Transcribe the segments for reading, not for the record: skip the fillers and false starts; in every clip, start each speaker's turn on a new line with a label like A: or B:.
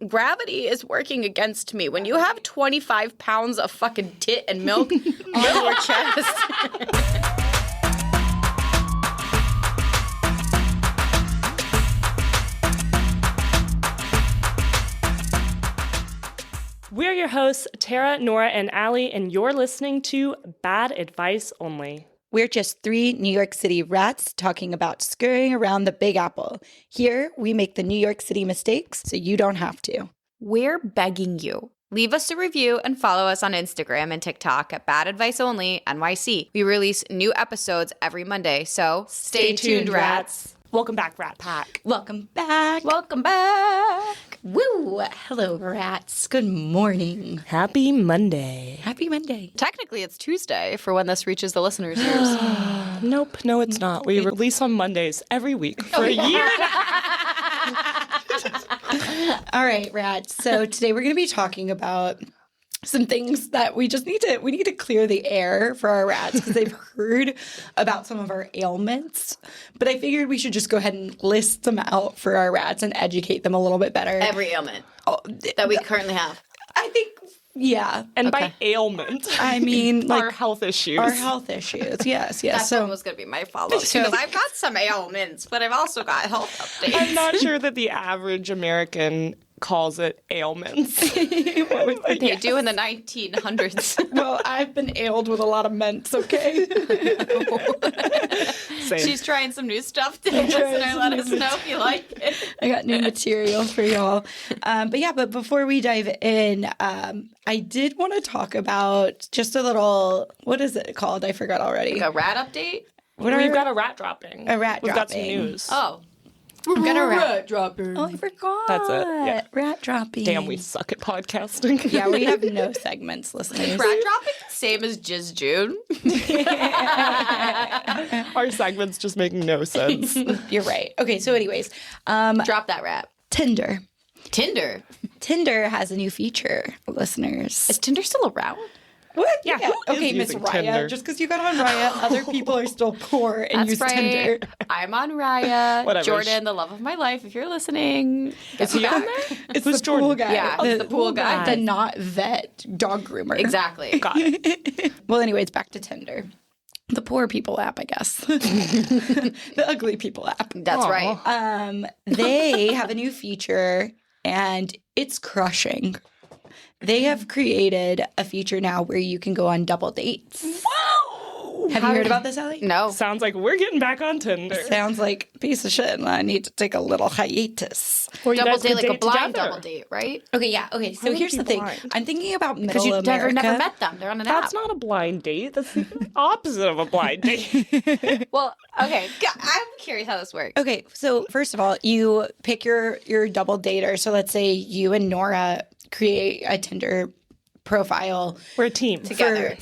A: gravity is working against me. When you have 25 pounds of fucking tit and milk on your chest.
B: We're your hosts, Tara, Nora, and Allie, and you're listening to Bad Advice Only.
C: We're just three New York City rats talking about scurrying around the Big Apple. Here, we make the New York City mistakes so you don't have to.
A: We're begging you. Leave us a review and follow us on Instagram and TikTok at Bad Advice Only NYC. We release new episodes every Monday, so stay tuned, rats.
B: Welcome back, Rat Pack.
C: Welcome back.
A: Welcome back.
C: Woo! Hello, rats. Good morning.
B: Happy Monday.
C: Happy Monday.
A: Technically, it's Tuesday for when this reaches the listeners' ears.
B: Nope, no, it's not. We release on Mondays every week for a year.
C: All right, rats. So today we're going to be talking about some things that we need to clear the air for our rats because they've heard about some of our ailments. But I figured we should just go ahead and list them out for our rats and educate them a little bit better.
A: Every ailment that we currently have.
C: I think, yeah.
B: And by ailment,
C: I mean like
B: our health issues.
C: Our health issues, yes.
A: That one was going to be my follow-up because I've got some ailments, but I've also got health updates.
B: I'm not sure that the average American calls it ailments.
A: They do in the 1900s.
C: Well, I've been ailed with a lot of ments, okay?
B: Same.
A: She's trying some new stuff today, listener. Let us know if you like it.
C: I got new material for y'all. But before we dive in, I did want to talk about just a little, what is it called? I forgot already.
A: Like a rat update?
B: We've got a rat dropping.
C: A rat
B: We've got some
C: dropping.
B: news.
A: Oh.
C: We've got a
A: rat dropping.
C: Oh, I forgot.
B: That's it. Yeah.
C: Rat dropping.
B: Damn, we suck at podcasting.
C: Yeah, we have no segments, listeners.
A: Rat dropping? Same as Jizz June.
B: Our segment's just making no sense.
C: You're right. Okay, so anyways.
A: Drop that rat.
C: Tinder.
A: Tinder
C: has a new feature, listeners.
A: Is Tinder still around?
C: What?
B: Yeah.
C: Okay, Miss
B: using
C: Raya.
B: Tinder?
C: Just because you got on Raya, other people are still poor and
A: That's
C: use
A: right.
C: Tinder.
A: I'm on Raya.
B: Whatever.
A: Jordan, the love of my life, if you're listening.
B: Is he on there?
C: It's
B: Who's
C: the pool guy.
A: Yeah, the pool guy.
C: The not vet dog groomer.
A: Exactly.
B: Got it.
C: Well, anyways, back to Tinder. The poor people app, I guess. The ugly people app.
A: That's
B: Aww.
A: right.
C: They have a new feature, and it's crushing. They have created a feature now where you can go on double dates.
B: Whoa!
C: Have you heard about this, Allie?
A: No.
B: Sounds like we're getting back on Tinder.
C: Sounds like a piece of shit, and I need to take a little hiatus.
B: Or you
A: Double
B: guys
A: date,
B: could
A: like a
B: date
A: blind
B: together.
A: double date, right?
C: Okay, yeah. Okay, so
B: would
C: here's
B: you
C: the thing.
B: blind?
C: I'm thinking about
A: Because
C: middle
A: you've
C: America.
A: never met them. They're on an app.
B: That's not a blind date. That's the opposite of a blind date.
A: Well, okay. I'm curious how this works.
C: Okay, so first of all, you pick your double dater. So let's say you and Nora create a Tinder profile
B: We're a team.
A: Together.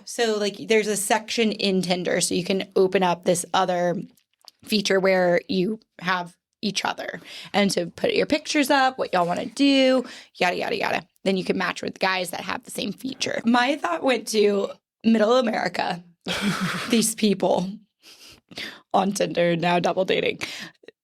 C: So like there's a section in Tinder so you can open up this other feature where you have each other and to put your pictures up, what y'all want to do, yada yada yada. Then you can match with guys that have the same feature. My thought went to middle America. These people on Tinder now double dating.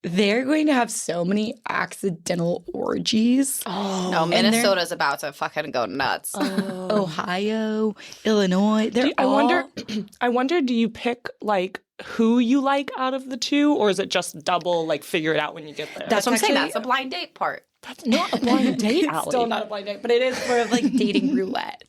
C: They're going to have so many accidental orgies.
A: Oh, no, Minnesota's about to fucking go nuts.
C: Ohio, Illinois.
B: I wonder, do you pick like who you like out of the two, or is it just double, like figure it out when you get there?
A: That's what I'm saying.
C: actually-
A: That's the blind date part.
B: That's not a blind date,
C: It's
B: Allie.
C: still not a blind date, but it is sort of like dating roulette.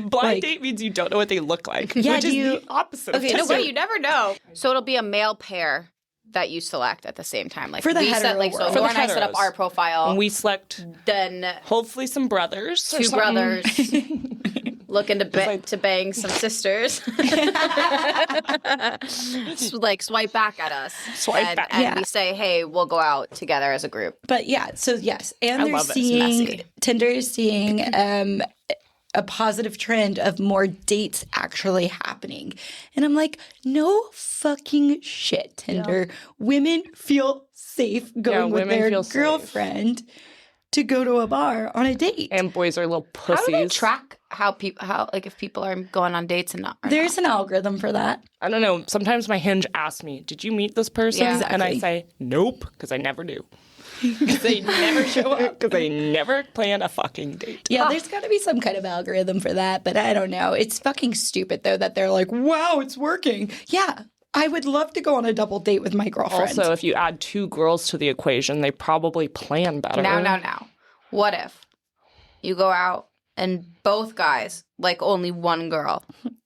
B: Blind date means you don't know what they look like,
C: Yeah,
B: which is the opposite of
C: Okay,
A: No,
B: Tinder.
A: but you never know. So it'll be a male pair that you select at the same time. Like
C: For the
A: we set,
C: hetero
A: like so
C: world.
A: Nora
B: For the
A: and I set up
B: heteros.
A: our profile.
B: And we select
A: Then
B: hopefully some brothers. or
A: two
B: something.
A: brothers looking to bang some sisters. Like swipe back at us.
B: Swipe back.
A: And
C: Yeah.
A: we say, hey, we'll go out together as a group.
C: But yeah, so yes. And
B: I
C: they're
B: love it. It's
C: seeing,
A: messy.
C: Tinder is seeing a positive trend of more dates actually happening. And I'm like, no fucking shit, Tinder. Women feel safe going with
B: women
C: their
B: feel safe.
C: girlfriend to go to a bar on a date.
B: And boys are little
A: How
B: pussies.
A: do they track how if people are going on dates and not? or
C: There's an algorithm for that.
B: I don't know. Sometimes my Hinge asks me, did you meet this person?
A: Yeah,
B: And I
C: exactly.
B: say, nope, because I never do.
C: Because they never show up.
B: Because they never plan a fucking date.
C: Yeah, there's got to be some kind of algorithm for that, but I don't know. It's fucking stupid, though, that they're like, wow, it's working. Yeah, I would love to go on a double date with my girlfriend.
B: Also, if you add 2 girls to the equation, they probably plan better.
A: Now. What if you go out and both guys like only one girl?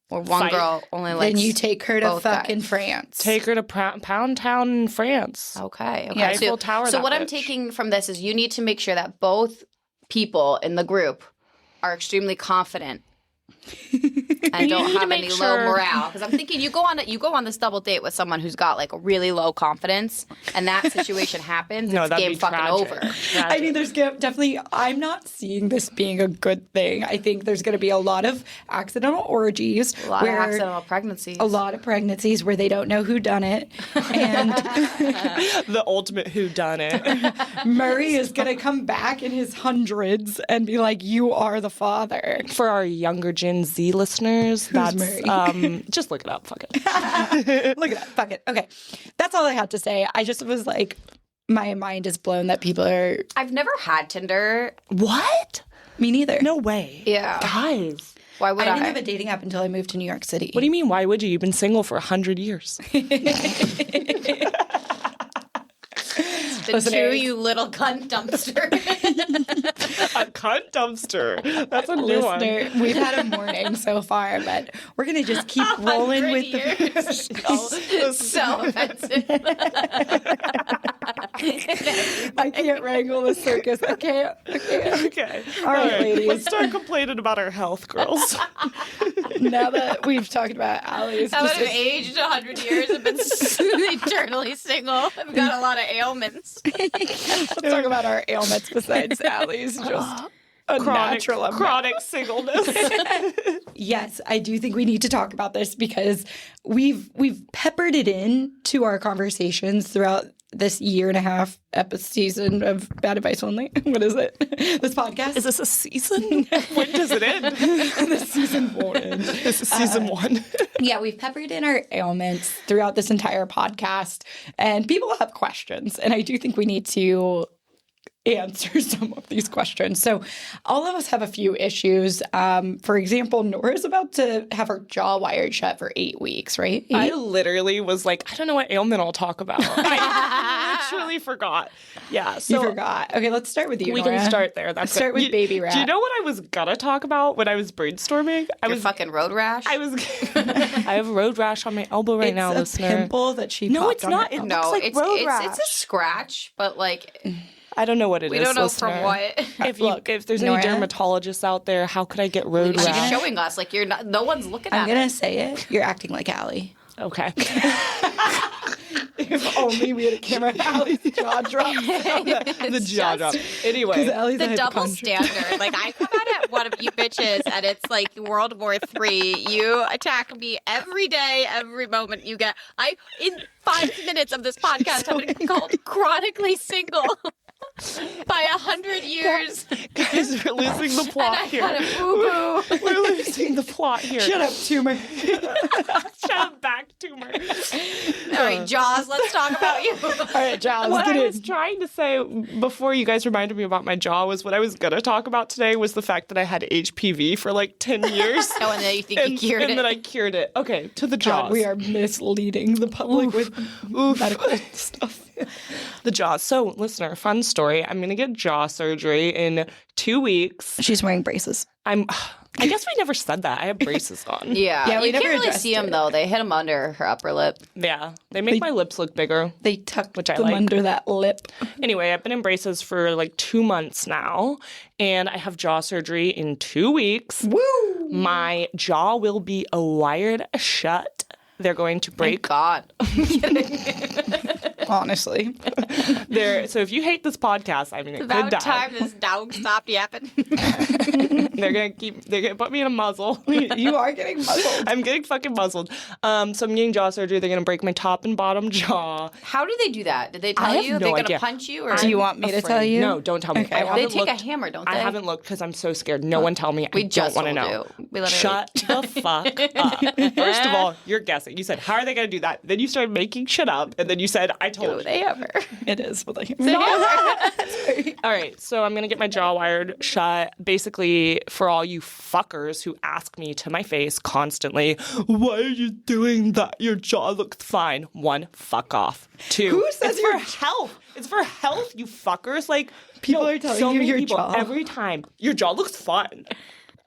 A: Or one girl only likes.
C: Then you take her to fucking
A: guys.
C: France.
B: Take her to Pound Town in France.
A: Okay.
B: Yeah, Eiffel Tower.
A: So what I'm
B: bitch.
A: taking from this is you need to make sure that both people in the group are extremely confident and don't have any low morale. Because I'm thinking you go on this double date with someone who's got like a really low confidence, and that situation happens.
B: No,
A: it's
B: that'd
A: game
B: be
A: fucking
B: tragic.
A: over.
C: I mean, there's definitely, I'm not seeing this being a good thing. I think there's going to be a lot of accidental orgies.
A: A lot of accidental pregnancies.
C: A lot of pregnancies where they don't know who done it. And
B: The ultimate whodunit.
C: Murray is going to come back in his hundreds and be like, you are the father.
B: For our younger Gen Z listeners, that's
C: Murray?
B: just look it up. Fuck it.
C: Look at that. Fuck it. Okay. That's all I had to say. I just was like, my mind is blown that people are.
A: I've never had Tinder.
B: What?
C: Me neither.
B: No way.
A: Yeah.
B: Guys.
A: Why would
C: I didn't have a dating app until I moved to New York City.
B: What do you mean, why would you? You've been single for 100 years.
A: The two, you little cunt dumpster.
B: A cunt dumpster. That's a new one.
C: Listener, we've had a morning so far, but we're going to just keep rolling with the.
A: So offensive.
C: I can't wrangle the circus. I can't.
B: Okay.
C: All right, ladies.
B: Let's start complaining about our health, girls.
C: Now that we've talked about Allie's,
A: I would have aged 100 years and been eternally single. I've got a lot of ailments.
C: let's talk about our ailments besides Allie's. Just a natural amount.
B: Chronic singleness.
C: Yes, I do think we need to talk about this because we've peppered it in to our conversations throughout this 1.5 year season of Bad Advice Only. What is it? This podcast?
B: Is this a season? When does it end?
C: This season won't end.
B: This is season 1.
C: Yeah, we've peppered in our ailments throughout this entire podcast, and people have questions, and I do think we need to answer some of these questions. So all of us have a few issues. For example, Nora's about to have her jaw wired shut for 8 weeks, right?
B: I literally was like, I don't know what ailment I'll talk about. I literally forgot. Yeah. So
C: You forgot. Okay, let's start with you,
B: we
C: Nora.
B: can start there. That's
C: Start with baby rat.
B: Do you know what I was gonna talk about when I was brainstorming? I
A: Your
B: was
A: fucking road rash?
B: I have road rash on my elbow right now,
C: It's a
B: listener.
C: pimple that she
B: No,
C: popped
B: it's
C: on
B: not.
C: her
B: It
C: elbow.
A: no,
B: looks like road
A: it's
B: rash.
A: a scratch, but like
B: I don't know what it is.
A: we don't know
B: listener.
A: from what.
B: If there's
C: Nora?
B: any dermatologists out there, how could I get road
A: She's
B: rash?
A: showing us like you're not. No one's looking at
C: I'm going to say it. You're acting like Allie.
B: Okay.
C: If only we had a camera. Allie's jaw dropped.
B: The jaw drop. Anyway,
C: Allie's
A: the
C: a
A: double
C: hypochondriac.
A: standard. Like I come out at one of you bitches, and it's like World War III. You attack me every day, every moment you get. In 5 minutes of this podcast, I'm going to be called chronically single by 100 years.
B: guys, we're losing the plot
A: And I
B: here.
A: got a boo-boo.
B: We're losing the plot here.
C: Shut up, Tumor.
B: Shut up, back tumor.
A: All right, Jaws. Let's talk about you.
C: All right, Giles,
B: What
C: get
B: I
C: in.
B: was trying to say before you guys reminded me about my jaw was what I was going to talk about today was the fact that I had HPV for like 10 years.
A: Oh, and then you think you cured
B: and
A: it.
B: then I cured it. Okay, to the jaws.
C: God, we are misleading the public with medical stuff.
B: The jaws. So, listener, fun story. I'm going to get jaw surgery in 2 weeks.
C: She's wearing braces.
B: I guess we never said that. I have braces on.
A: Yeah,
C: we
A: you
C: never
A: can't really
C: addressed
A: see them
C: it.
A: though. They hit them under her upper lip.
B: Yeah. They make my lips look bigger.
C: They tucked
B: Which I
C: them
B: like.
C: under that lip.
B: Anyway, I've been in braces for like 2 months now, and I have jaw surgery in 2 weeks.
C: Woo!
B: My jaw will be wired shut. They're going to break.
A: God.
C: Honestly.
B: So if you hate this podcast, I mean, it could
A: About
B: die.
A: time this dog stopped yapping.
B: They're gonna put me in a muzzle.
C: You are getting muzzled.
B: I'm getting fucking muzzled. So I'm getting jaw surgery. They're gonna break my top and bottom jaw.
A: How do they do that? Did they
B: I
A: tell
B: have
A: you
B: no
A: they're
B: idea.
A: going to punch you? Or
C: Do you want me to tell you?
B: No, don't tell me.
C: Okay.
B: I
A: They
B: haven't
A: take a
B: looked.
A: hammer, don't they?
B: I haven't looked because I'm so scared. No one tell me.
A: We
B: I
A: just
B: don't want to
A: told
B: know.
A: you. We literally-
B: Shut the fuck up. First of all, you're guessing. You said, how are they going to do that? Then you started making shit up. And then you said, I told
A: Do they ever?
C: It is. But like,
B: All right, so I'm going to get my jaw wired shut. Basically, for all you fuckers who ask me to my face constantly, why are you doing that? Your jaw looks fine. 1, fuck off. 2,
C: Who says
B: it's for health. It's for health, you fuckers. Like,
C: People are telling you
B: many
C: your
B: people,
C: jaw.
B: every time, your jaw looks fine.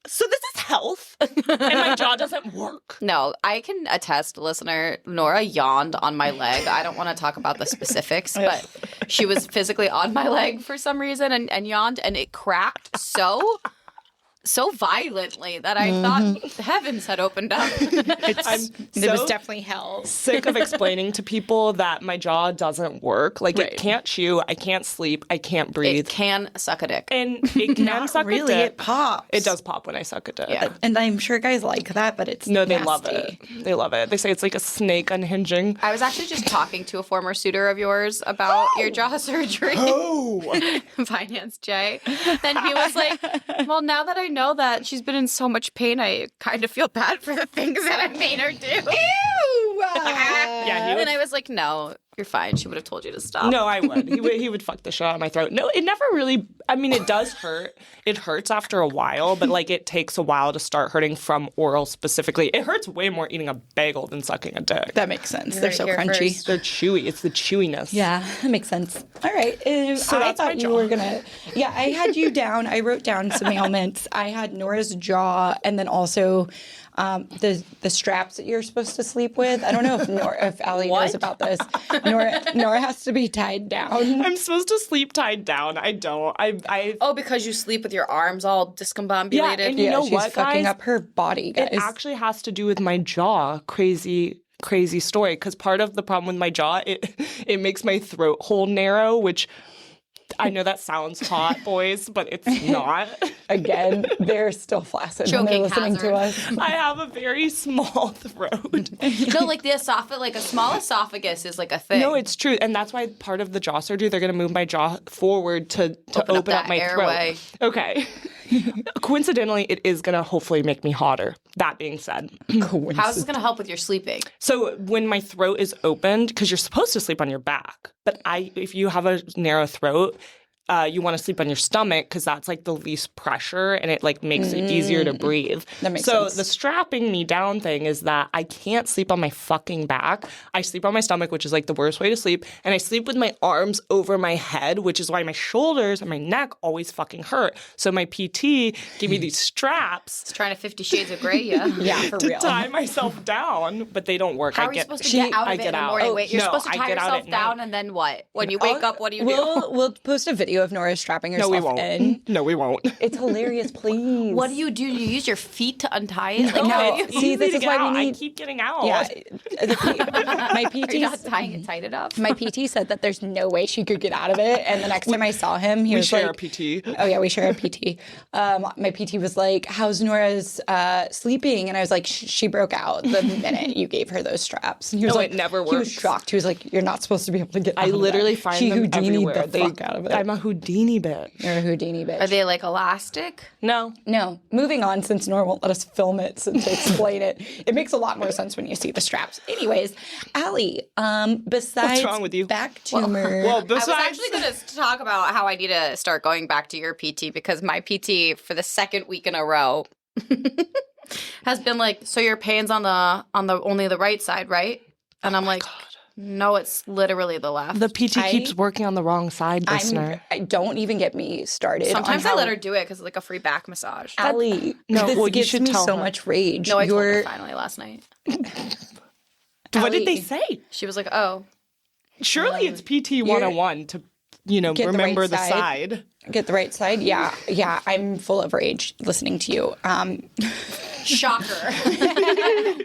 B: So this is health, and my jaw doesn't work.
A: No, I can attest, listener. Nora yawned on my leg. I don't want to talk about the specifics, but she was physically on my leg for some reason and yawned, and it cracked so violently that I thought the heavens had opened up.
C: it was definitely hell.
B: Sick of explaining to people that my jaw doesn't work. Like, it can't chew, I can't sleep, I can't breathe.
A: It can suck a dick.
B: And it can
C: Not
B: suck
C: really.
B: a dick.
C: It pops.
B: It does pop when I suck a dick.
A: Yeah.
C: And I'm sure guys like that, but it's
B: No, they
C: nasty.
B: love it. They love it. They say it's like a snake unhinging.
A: I was actually just talking to a former suitor of yours about your jaw surgery.
B: Oh!
A: Finance Jay. Then he was like, well, now that I know that she's been in so much pain, I kind of feel bad for the things that I made her do.
C: Ew!
B: Yeah, he would.
A: And I was like, no, you're fine. She would have told you to stop.
B: No, I would. He would fuck the shit out of my throat. No, it never really. I mean, it does hurt. It hurts after a while, but like it takes a while to start hurting from oral specifically. It hurts way more eating a bagel than sucking a dick.
C: That makes sense.
A: You
C: They're
A: heard
C: so
A: it here
C: crunchy.
A: first.
B: They're chewy. It's the chewiness.
C: Yeah, that makes sense. All right.
B: So
C: I
B: that's my
C: thought you
B: jaw.
C: were going to. Yeah, I had you down. I wrote down some ailments. I had Nora's jaw and then also the straps that you're supposed to sleep with. I don't know if Allie knows about this. Nora has to be tied down.
B: I'm supposed to sleep tied down. I don't.
A: Oh, because you sleep with your arms all discombobulated?
B: Yeah, and you know
C: she's
B: what,
C: fucking
B: guys?
C: up her body, guys.
B: It actually has to do with my jaw. Crazy story. Because part of the problem with my jaw, it makes my throat hole narrow, which I know that sounds hot, boys, but it's not.
C: Again, they're still flaccid when they're
A: Choking
C: listening
A: hazard.
C: to us.
B: I have a very small throat.
A: No, like the esophagus, like a small esophagus is like a thing.
B: No, it's true. And that's why part of the jaw surgery, they're going to move my jaw forward to open up
A: that
B: my
A: airway.
B: throat. Okay. Coincidentally, it is going to hopefully make me hotter. That being said.
A: How is this going to help with your sleeping?
B: So when my throat is opened, because you're supposed to sleep on your back, but if you have a narrow throat, you want to sleep on your stomach because that's like the least pressure and it like makes it easier to breathe.
C: That makes
B: so
C: sense.
B: the strapping me down thing is that I can't sleep on my fucking back. I sleep on my stomach, which is like the worst way to sleep. And I sleep with my arms over my head, which is why my shoulders and my neck always fucking hurt. So my PT gave me these straps
A: It's trying to 50 Shades of Grey, yeah.
C: Yeah, for
B: to
C: real.
B: tie myself down, but they don't work.
A: How are you supposed to get out of
B: I
A: it
B: get
A: in the
B: out.
A: morning?
B: Oh,
A: Wait, you're
B: no,
A: supposed to
B: I
A: tie
B: get out
A: yourself
B: at
A: down
B: night.
A: and then what? When you wake up, what do you do?
C: We'll post a video of Nora strapping herself
B: No, we won't.
C: in.
B: No, we won't.
C: It's hilarious, please.
A: What do you do? You use your feet to untie it? Like,
C: No,
A: how do you-
C: see, this
B: Easy
C: is
B: to
C: why
B: get out.
C: we
B: I
C: need.
B: keep getting out.
C: Yeah, my
A: Are you not
C: PT.
A: tying it tight enough?
C: My PT said that there's no way she could get out of it. And the next time I saw him, he
B: We
C: was
B: share
C: like,
B: a PT.
C: "Oh yeah, we share a PT." My PT was like, "How's Nora's sleeping?" And I was like, "She broke out the minute you gave her those straps." And he was
B: No,
C: like,
B: it never
C: He was
B: works.
C: shocked. He was like, "You're not supposed to be able to get."
B: I
C: out of
B: literally
C: that."
B: find
C: she
B: them
C: Houdini'd
B: everywhere.
C: the fuck out of it.
B: I'm a Houdini bitch.
C: You're a Houdini bitch.
A: Are they like elastic?
B: No.
C: No, moving on, since Nora won't let us film it to explain it. It makes a lot more sense when you see the straps. Anyways, Allie, besides
B: wrong with you?
C: back tumor,
B: Well,
A: I
B: besides,
A: was actually going to talk about how I need to start going back to your PT because my PT for the second week in a row has been like, so your pain's on the only the right side, right? And I'm like, no, it's literally the left.
B: the PT keeps working on the wrong side, listener.
C: I don't even get me started.
A: Sometimes
C: on
A: I
C: how,
A: let her do it because it's like a free back massage.
C: Allie,
B: No,
C: this
B: well, you
C: gives
B: should
C: me
B: tell
C: so
B: her.
C: much rage.
A: No, I told her
C: You're
A: finally last night.
B: What did they
C: Allie,
B: say?
A: She was like, oh.
B: Surely it's PT 101 to,
C: Get the
B: remember
C: right
B: the
C: side.
B: side.
C: Get the right side. Yeah, I'm full of rage listening to you.
A: Shocker.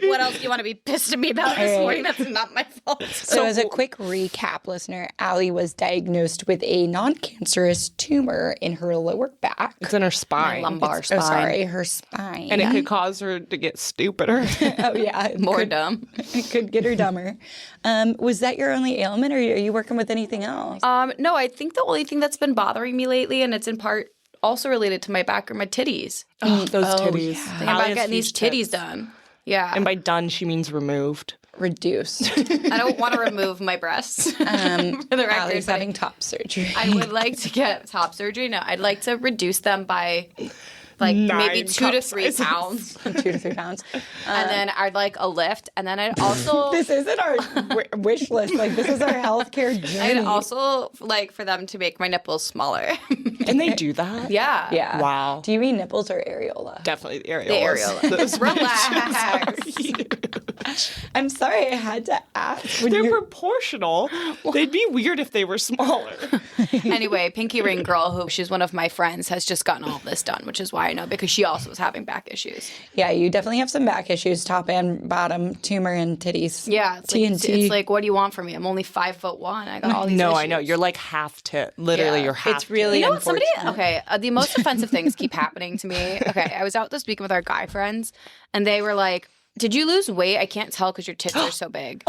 A: What else do you want to be pissed at me about this morning? That's not my fault.
C: So as a quick recap, listener, Allie was diagnosed with a non-cancerous tumor in her lower back.
B: It's in her spine.
A: Lumbar spine.
C: Oh, sorry, her spine.
B: And it could cause her to get stupider.
C: oh, yeah. It
A: More
C: could,
A: dumb.
C: It could get her dumber. Was that your only ailment, or are you working with anything else?
A: No, I think the only thing that's been bothering me lately, and it's in part also related to my back, are my titties.
B: Oh, those titties.
A: Thinking about getting these titties done. Yeah.
B: And by done, she means removed.
C: reduced.
A: I don't want to remove my breasts. For the record,
C: Allie's
A: but
C: having top surgery.
A: I would like to get top surgery. No, I'd like to reduce them by like maybe 2 to 3 pounds.
C: 2 to 3 pounds.
A: And then I'd like a lift. And then I'd also
C: This isn't our wish list. Like, this is our healthcare journey.
A: I'd also like for them to make my nipples smaller.
B: And they do that?
A: Yeah.
C: Yeah.
B: Wow.
C: Do you mean nipples or areola?
B: Definitely the areolas.
A: The areola.
B: Those
A: Relax.
C: I'm sorry, I had to ask. When
B: They're
C: you're-
B: proportional. They'd be weird if they were smaller.
A: Anyway, Pinky Ring Girl, who she's one of my friends, has just gotten all this done, which is why I know, because she also was having back issues.
C: Yeah, you definitely have some back issues, top and bottom, tumor and titties.
A: Yeah, it's like,
C: TNT.
A: it's like, what do you want from me? I'm only 5'1". I got all these
B: No,
A: issues.
B: I know. You're like half tit. Literally,
A: Yeah.
B: you're half
C: It's really
A: You know what? Somebody,
C: unfortunate.
A: okay, the most offensive things keep happening to me. Okay, I was out this weekend with our guy friends, and they were like, did you lose weight? I can't tell because your tits are so big.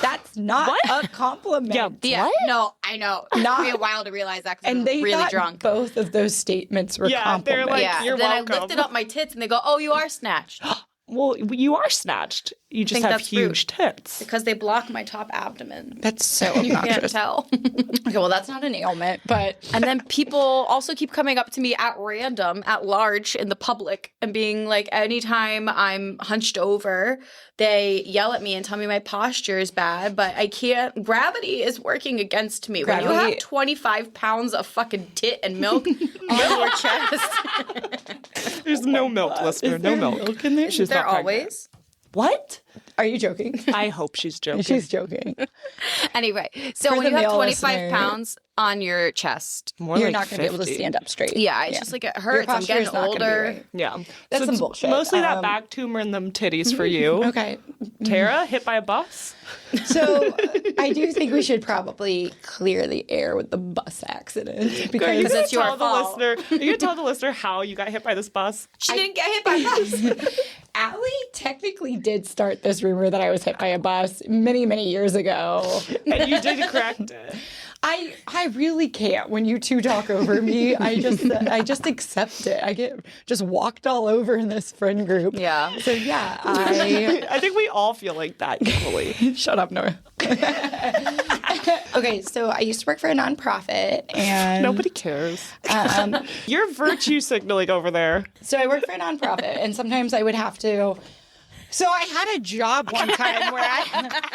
C: That's not a compliment.
B: Yeah.
A: Yeah,
B: What?
A: no, I know. It took me a while to realize that because I
C: And
A: was
C: they
A: really
C: thought
A: drunk.
C: both of those statements were
B: Yeah, they're
C: compliments.
B: like,
A: Yeah,
B: you're
A: then
B: welcome.
A: I lifted up my tits, and they go, "Oh, you are snatched,"
B: Well, you are snatched. You just
A: think
B: have
A: that's
B: huge tits.
A: because they block my top abdomen.
C: That's so
A: You can't
C: obnoxious.
A: tell.
C: Okay, well, that's not an ailment, but
A: And then people also keep coming up to me at random, at large, in the public, and being like, anytime I'm hunched over, they yell at me and tell me my posture is bad, but I can't. Gravity is working against me. When you
C: Gravity-
A: have 25 pounds of fucking tit and milk on your chest,
B: There's no milk, listener. No milk.
C: in there?
B: She's
A: there
B: not pregnant.
A: always.
B: What?
C: Are you joking?
B: I hope she's joking.
C: She's joking.
A: Anyway, so
C: For
A: when
C: the
A: you have
C: male
A: 25
C: listener-
A: pounds on your chest,
B: More
C: You're
B: like
C: not going to be able to
B: 50.
C: stand up straight.
A: yeah, it's just like it hurts. I'm
C: posture
A: getting
C: is not gonna be
A: older.
C: right.
B: Yeah.
C: That's some
B: it's
C: bullshit.
B: Mostly that back tumor and them titties for you.
C: Okay.
B: Tara, hit by a bus?
C: So I do think we should probably clear the air with the bus accident
B: Are you
C: because
A: Because
B: gonna
A: it's your
B: tell the
A: fault.
B: listener? Are you gonna tell the listener how you got hit by this bus?
A: She didn't get hit by a bus.
C: Allie technically did start this rumor that I was hit by a bus many, many years ago.
B: And you did correct it.
C: I really can't. When you two talk over me, I just accept it. I get just walked all over in this friend group.
A: Yeah.
C: So yeah,
B: I think we all feel like that equally.
C: shut up, Nora. Okay, so I used to work for a nonprofit, and
B: Nobody cares. You're virtue signaling over there.
C: so I worked for a nonprofit, and sometimes I would have to. So I had a job one time where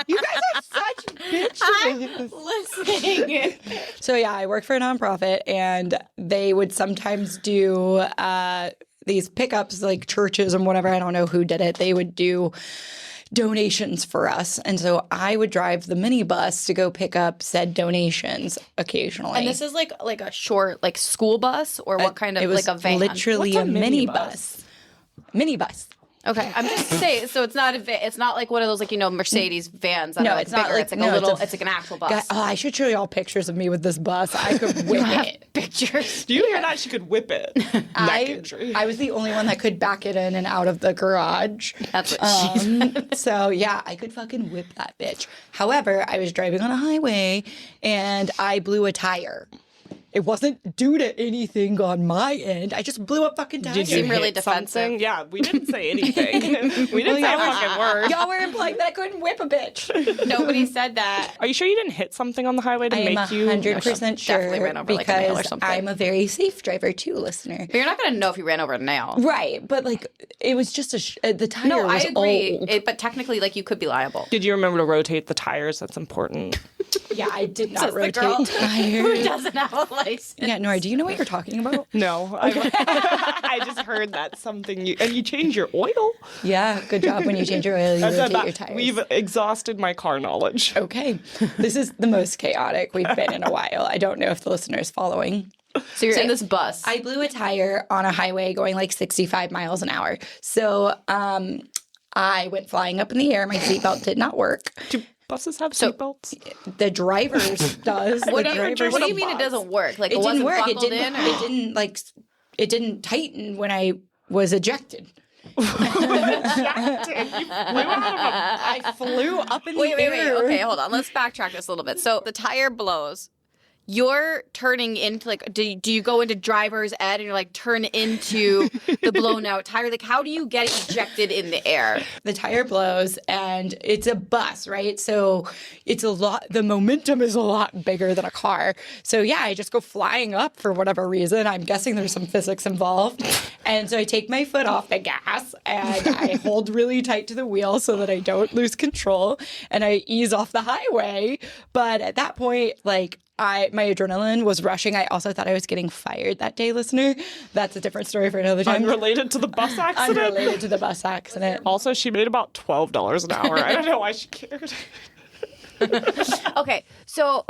C: you guys are such bitches.
A: Listening.
C: So yeah, I worked for a nonprofit, and they would sometimes do these pickups, like churches and whatever. I don't know who did it. They would do donations for us, and so I would drive the minibus to go pick up said donations occasionally.
A: And this is like a short like school bus or what kind of
C: it was
A: like a van?
C: literally
B: What's
C: a
B: a
C: minibus. Minibus.
A: Okay, I'm just saying. So it's not it's not like one of those like Mercedes vans. That
C: No,
A: are, like,
C: it's not
A: bigger.
C: like-
A: it's like
C: no,
A: a
C: it's
A: little.
C: a-
A: It's like an actual bus.
C: God, I should show you all pictures of me with this bus. I could whip it.
A: Pictures.
B: Do you hear that? She could whip it. Neck injury.
C: I was the only one that could back it in and out of the garage.
A: That's what she said.
C: So yeah, I could fucking whip that bitch. However, I was driving on a highway and I blew a tire. It wasn't due to anything on my end. I just blew a fucking tire.
B: Did you
A: seem really
B: hit
A: defensive.
B: something? Yeah, we didn't say anything. We didn't say a fucking word.
C: Y'all were implying that I couldn't whip a bitch.
A: Nobody said that.
B: Are you sure you didn't hit something on the highway to
C: I am
B: make you?
C: 100% sure
A: Definitely ran over, like, a nail or
C: because
A: something.
C: I'm a very safe driver too, listener.
A: But you're not gonna know if you ran over a nail.
C: Right, but like it was just the tire
A: No, I
C: was
A: agree.
C: old.
A: But technically, like you could be liable.
B: Did you remember to rotate the tires? That's important.
C: Yeah, I did not
A: Says the
C: rotate
A: girl who
C: tires.
A: doesn't have a license.
C: Yeah, Nora, do you know what you're talking about?
B: No, I just heard that's something you change your oil.
C: Yeah, good job when you change your oil, you
B: I said
C: rotate your
B: that.
C: tires.
B: We've exhausted my car knowledge.
C: Okay, this is the most chaotic we've been in a while. I don't know if the listener is following.
A: So you're in this bus.
C: I blew a tire on a highway going like 65 miles an hour. So I went flying up in the air. My seatbelt did not work.
B: Do buses have seatbelts?
C: The driver's does.
A: What
C: The
A: do you
C: driver's-
A: mean it doesn't work? Like
C: It
A: it,
C: didn't
A: wasn't
C: work. It
A: buckled
C: didn't.
A: in? Or?
C: It didn't like. It didn't tighten when I was ejected. I flew up in the
A: Wait.
C: air.
A: Okay, hold on. Let's backtrack this a little bit. So the tire blows. you're turning into like, do you go into driver's ed and you're like turn into the blown out tire? Like, how do you get ejected in the air?
C: The tire blows and it's a bus, right? So it's the momentum is a lot bigger than a car. So yeah, I just go flying up for whatever reason. I'm guessing there's some physics involved. And so I take my foot off the gas and I hold really tight to the wheel so that I don't lose control and I ease off the highway. But at that point, like, my adrenaline was rushing. I also thought I was getting fired that day, listener. That's a different story for another time.
B: Unrelated to the bus accident?
C: Unrelated to the bus accident.
B: Also, she made about $12 an hour. I don't know why she cared.
A: Okay, so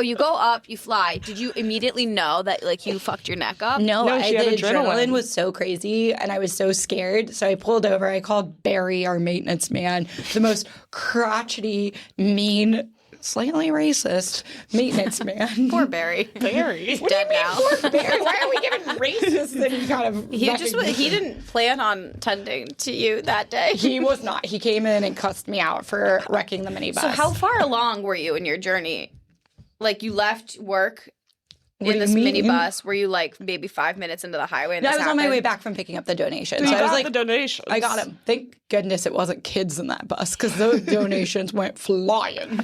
A: you go up, you fly. Did you immediately know that like you fucked your neck up?
C: No,
B: she had
C: the
B: adrenaline.
C: adrenaline was so crazy and I was so scared. So I pulled over. I called Barry, our maintenance man, the most crotchety, mean, slightly racist maintenance man.
A: Poor Barry.
B: Barry.
A: He's dead now.
C: Poor Barry. Why are we giving racist any kind of
A: He didn't plan on tending to you that day.
C: He was not. He came in and cussed me out for wrecking the minibus.
A: So how far along were you in your journey? Like you left work in this minibus. Were you like maybe 5 minutes into the highway? And
C: No, I
A: this
C: was on my
A: happened?
C: way back from picking up the donations.
B: You
C: So I was
B: got
C: like,
B: the donations.
C: I got him. Thank goodness it wasn't kids in that bus because those donations went flying.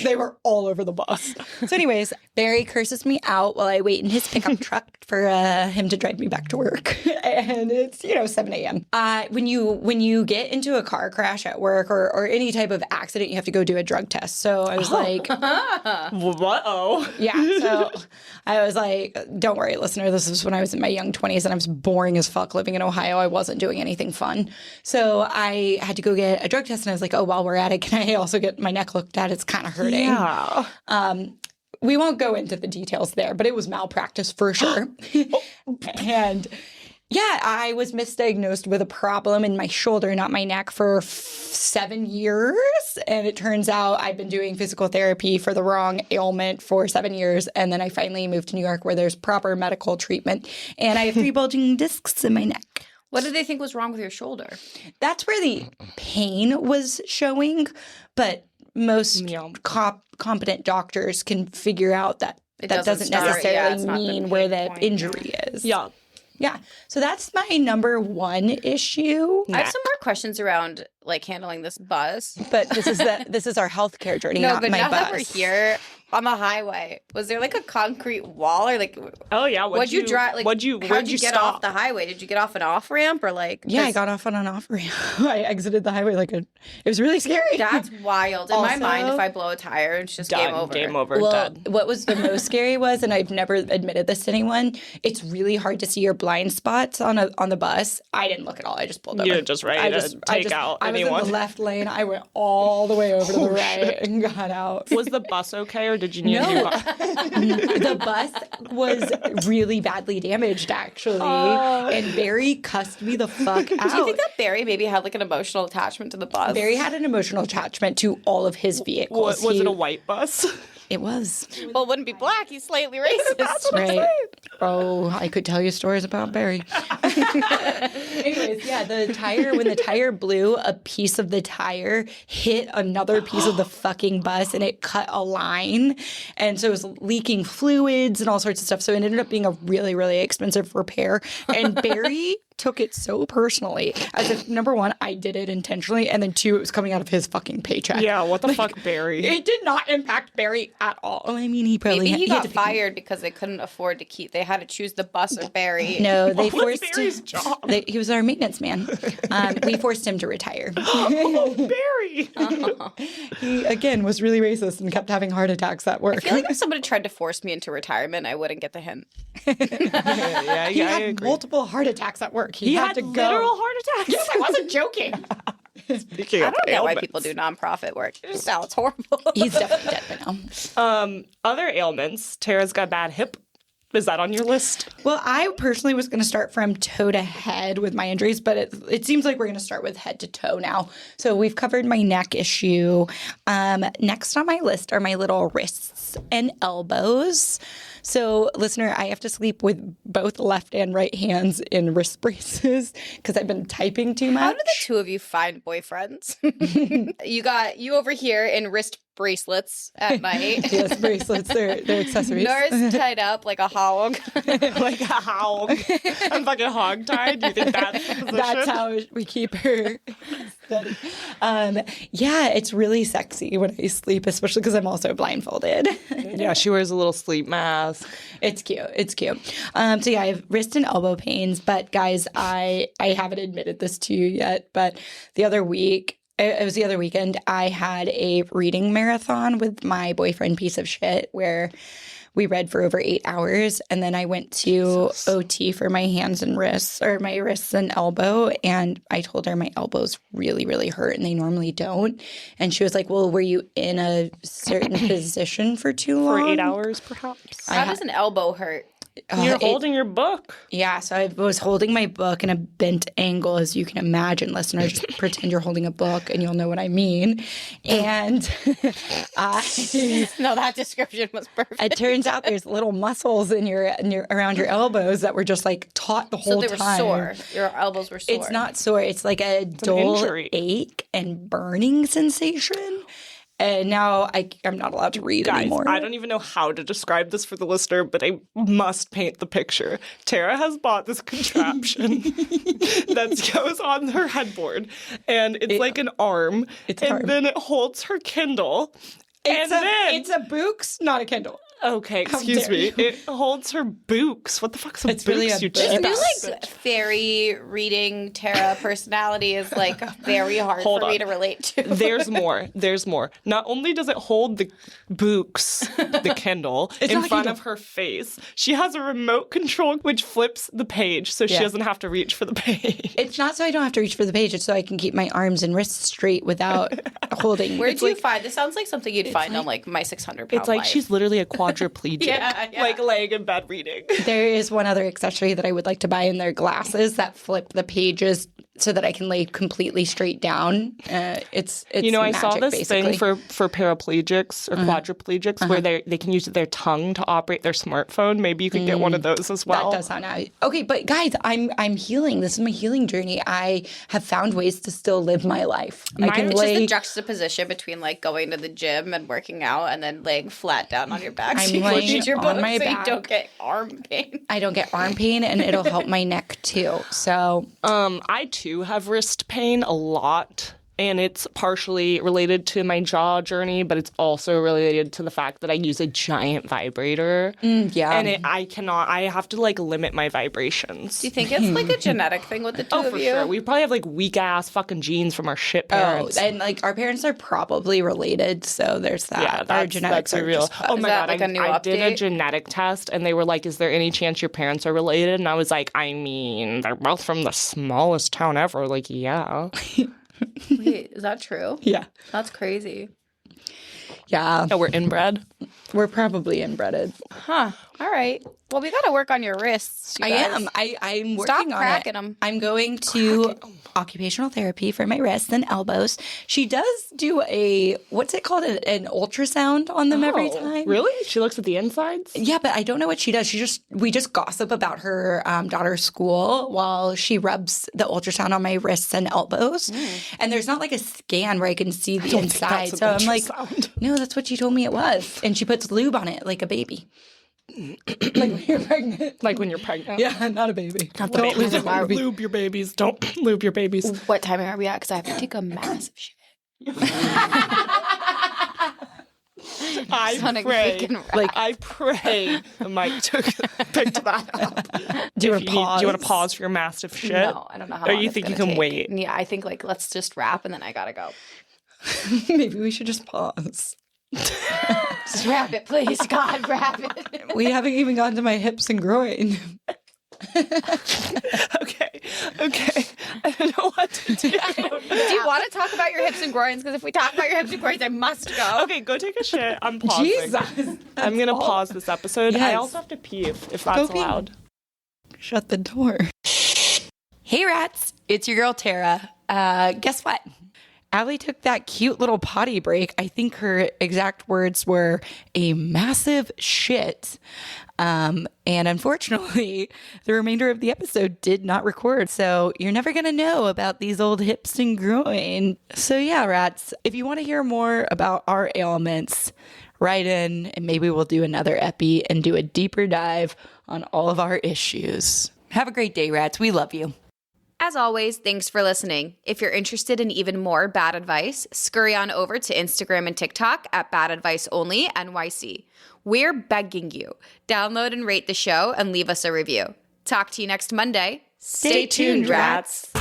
C: They were all over the bus. So anyways, Barry curses me out while I wait in his pickup truck for him to drive me back to work. And it's, 7 a.m. When you get into a car crash at work or any type of accident, you have to go do a drug test. So I was like,
B: Uh-oh.
C: yeah. So I was like, don't worry, listener. This was when I was in my young 20s and I was boring as fuck living in Ohio. I wasn't doing anything fun. So I had to go get a drug test and I was like, oh, while we're at it, can I also get my neck looked at? It's kind of hurting.
B: Yeah.
C: We won't go into the details there, but it was malpractice for sure. And yeah, I was misdiagnosed with a problem in my shoulder, not my neck, for 7 years. And it turns out I've been doing physical therapy for the wrong ailment for 7 years. And then I finally moved to New York where there's proper medical treatment. And I have 3 bulging discs in my neck.
A: What did they think was wrong with your shoulder?
C: That's where the pain was showing. But most competent doctors can figure out that doesn't necessarily mean where the injury is.
B: Yeah.
C: Yeah. So that's my number one issue.
A: I have some more questions around like handling this bus.
C: But this is our healthcare journey,
A: No,
C: not
A: but
C: my
A: now
C: bus.
A: that we're here on the highway, was there like a concrete wall or like?
B: Oh yeah.
A: What'd you drive? Like,
B: where'd you
A: get
B: stop?
A: off the highway? Did you get off an off ramp or like?
C: Yeah, I got off on an off ramp. I exited the highway it was really scary.
A: That's wild. In my mind, if I blow a tire, it's just game over.
B: Game over.
C: Well,
B: Done.
C: what was the most scary was, and I've never admitted this to anyone, it's really hard to see your blind spots on the bus. I didn't look at all. I just pulled over.
B: You're just ready to take out anyone.
C: I was in the left lane. I went all the way over to the right and got out.
B: Was the bus okay, or did you need a new car?
C: The bus was really badly damaged, actually. And Barry cussed me the fuck out.
A: Do you think that Barry maybe had like an emotional attachment to the bus?
C: Barry had an emotional attachment to all of his vehicles.
B: Was it a white bus?
C: It was.
A: Well, it wouldn't be black. He's slightly racist.
B: That's what I'm
C: Right.
B: saying.
C: Oh, I could tell you stories about Barry. Anyways, yeah, when the tire blew, a piece of the tire hit another piece of the fucking bus and it cut a line. And so it was leaking fluids and all sorts of stuff. So it ended up being a really, really expensive repair. And Barry took it so personally, as if, number one, I did it intentionally, and then two, it was coming out of his fucking paycheck.
B: Yeah, what the fuck, Barry?
C: It did not impact Barry at all. I mean, he probably
A: Maybe he
C: had
A: got
C: to pay-
A: fired because they couldn't afford to keep. They had to choose the bus or Barry.
C: No, they
B: What was
C: forced
B: Barry's job?
C: He was our maintenance man. We forced him to retire.
B: Oh, Barry!
C: He again was really racist and kept having heart attacks at work.
A: I feel like if somebody tried to force me into retirement, I wouldn't get the hint.
B: yeah,
C: He
B: I
C: had
B: agree.
C: multiple heart attacks at work.
B: He had
C: to go.
B: literal heart attacks.
C: Yes, I wasn't joking.
B: Speaking
A: I
B: of
A: don't know why
B: ailments.
A: people do nonprofit work. It just sounds horrible.
C: He's definitely dead by now.
B: Other ailments. Tara's got a bad hip. Is that on your list?
C: Well, I personally was going to start from toe to head with my injuries, but it seems like we're going to start with head to toe now. So we've covered my neck issue. Next on my list are my little wrists and elbows. So, listener, I have to sleep with both left and right hands in wrist braces because I've been typing too much.
A: How do the two of you find boyfriends? You over here in wrist bracelets at night.
C: Yes, bracelets, they're accessories.
A: Nora's tied up like a hog.
B: Like a hog. I'm fucking hog-tied. Do you think that's the position?
C: That's how we keep her steady. Yeah, it's really sexy when I sleep, especially because I'm also blindfolded.
B: Yeah, she wears a little sleep mask.
C: It's cute. It's cute. So yeah, I have wrist and elbow pains, but guys, I haven't admitted this to you yet, but the other week, it was the other weekend, I had a reading marathon with my boyfriend, piece of shit, where we read for over 8 hours. And then I went to OT for my hands and wrists, or my wrists and elbow. And I told her my elbows really, really hurt and they normally don't. And she was like, well, were you in a certain position for too long?
B: For 8 hours, perhaps.
A: How does an elbow hurt?
B: You're holding your book.
C: Yeah, so I was holding my book in a bent angle, as you can imagine, listeners. Just pretend you're holding a book and you'll know what I mean. And
A: No, that description was perfect.
C: it turns out there's little muscles in your around your elbows that were just like taut the whole
A: So they
C: time.
A: were sore. Your elbows were sore.
C: It's not sore. It's like a dull
B: injury.
C: ache and burning sensation. And now I'm not allowed to read
B: Guys,
C: anymore.
B: I don't even know how to describe this for the listener, but I must paint the picture. Tara has bought this contraption that goes on her headboard, and it's like an arm, then it holds her Kindle.
C: It's a Books, not a Kindle.
B: Okay, excuse me. It holds her books. What the fuck's a
C: It's
B: books,
C: really a
B: you
C: book.
B: cheap
A: This
B: ass
A: new
B: bitch?
A: fairy reading Tara personality is like very hard
B: Hold
A: for me
B: on.
A: to relate to.
B: There's more. There's more. Not only does it hold the books, the Kindle, in front of her face, she has a remote control which flips the page so she doesn't have to reach for the page.
C: It's not so I don't have to reach for the page. It's so I can keep my arms and wrists straight without holding.
A: Where'd you find this? Sounds like something you'd find on like My 600 Pound
B: It's like
A: Life.
B: she's literally a quadriplegic,
A: Yeah.
B: like laying in bed reading.
C: There is one other accessory that I would like to buy, and they're glasses that flip the pages so that I can lay completely straight down. It's
B: You know, I
C: magic,
B: saw this
C: basically.
B: thing for paraplegics or quadriplegics where they can use their tongue to operate their smartphone. Maybe you could get one of those as well.
C: That does sound nice. Okay, but guys, I'm healing. This is my healing journey. I have found ways to still live my life. I can
A: It's just
C: lay.
A: the juxtaposition between like going to the gym and working out and then laying flat down on your back.
C: I'm
A: so you can
C: laying
A: use your
C: on
A: book
C: my
A: so you
C: back.
A: don't get arm pain.
C: I don't get arm pain, and it'll help my neck too. So
B: I too have wrist pain a lot, and it's partially related to my jaw journey, but it's also related to the fact that I use a giant vibrator.
C: yeah,
B: And I have to like limit my vibrations.
A: Do you think it's like a genetic thing with the two of
B: For
A: you?
B: sure. We probably have like weak ass fucking genes from our shit parents.
C: and like our parents are probably related, so there's that.
B: Yeah,
C: Our
B: that's
C: genetics are
B: real.
C: just
B: Oh my
A: that
B: god,
A: like a new
B: I did a
A: update?
B: genetic test, and they were like, "Is there any chance your parents are related?" And I was like, "I mean, they're both from the smallest town ever." Like, yeah.
A: Wait, is that true?
C: yeah,
A: That's crazy.
C: yeah.
B: Oh, we're inbred.
C: We're probably inbred.
A: Huh. All right. Well, we got to work on your wrists. You
C: I
A: guys.
C: am. I'm
A: Stop
C: working on
A: cracking
C: it.
A: them.
C: I'm going to occupational therapy for my wrists and elbows. She does do what's it called? An ultrasound on them every time.
B: Really? She looks at the insides?
C: Yeah, but I don't know what she does. We just gossip about her daughter's school while she rubs the ultrasound on my wrists and elbows. And there's not like a scan where I can see the inside.
B: that's
C: So
B: an
C: I'm like,
B: ultrasound.
C: no, that's what she told me it was. And she puts lube on it like a baby. Like when you're pregnant.
B: Like when you're pregnant?
C: Yeah, not a baby.
B: Don't lube your babies. Don't lube your babies.
A: What timing are we at? Because I have to take a massive shit.
B: I
A: Sounding
B: pray.
A: freaking rad.
B: Like, I pray the mic picked that up.
C: Do you
B: If
C: want to pause?
B: Do you want to pause for your massive shit?
A: No, I don't know how
B: Or
A: long
B: you
A: it's
B: think you
A: gonna
B: can
A: take.
B: wait?
A: Yeah, I think like let's just wrap and then I gotta go.
C: Maybe we should just pause.
A: Just wrap it, please. God, wrap it.
C: We haven't even gotten to my hips and groin.
B: Okay. I don't know what to do.
A: Do you want to talk about your hips and groins? Because if we talk about your hips and groins, I must go.
B: Okay, go take a shit. I'm pausing.
C: Jesus.
B: I'm going to pause this episode. I
C: Yes.
B: also have to pee if that's
C: pee.
B: allowed.
C: Shut the door. Hey, rats. It's your girl, Tara. Guess what? Allie took that cute little potty break. I think her exact words were a massive shit. And unfortunately, the remainder of the episode did not record. So you're never going to know about these old hips and groin. So yeah, rats, if you want to hear more about our ailments, write in and maybe we'll do another epi and do a deeper dive on all of our issues. Have a great day, rats. We love you.
A: As always, thanks for listening. If you're interested in even more bad advice, scurry on over to Instagram and TikTok at Bad Advice Only NYC. We're begging you. Download and rate the show and leave us a review. Talk to you next Monday.
C: Stay tuned, rats.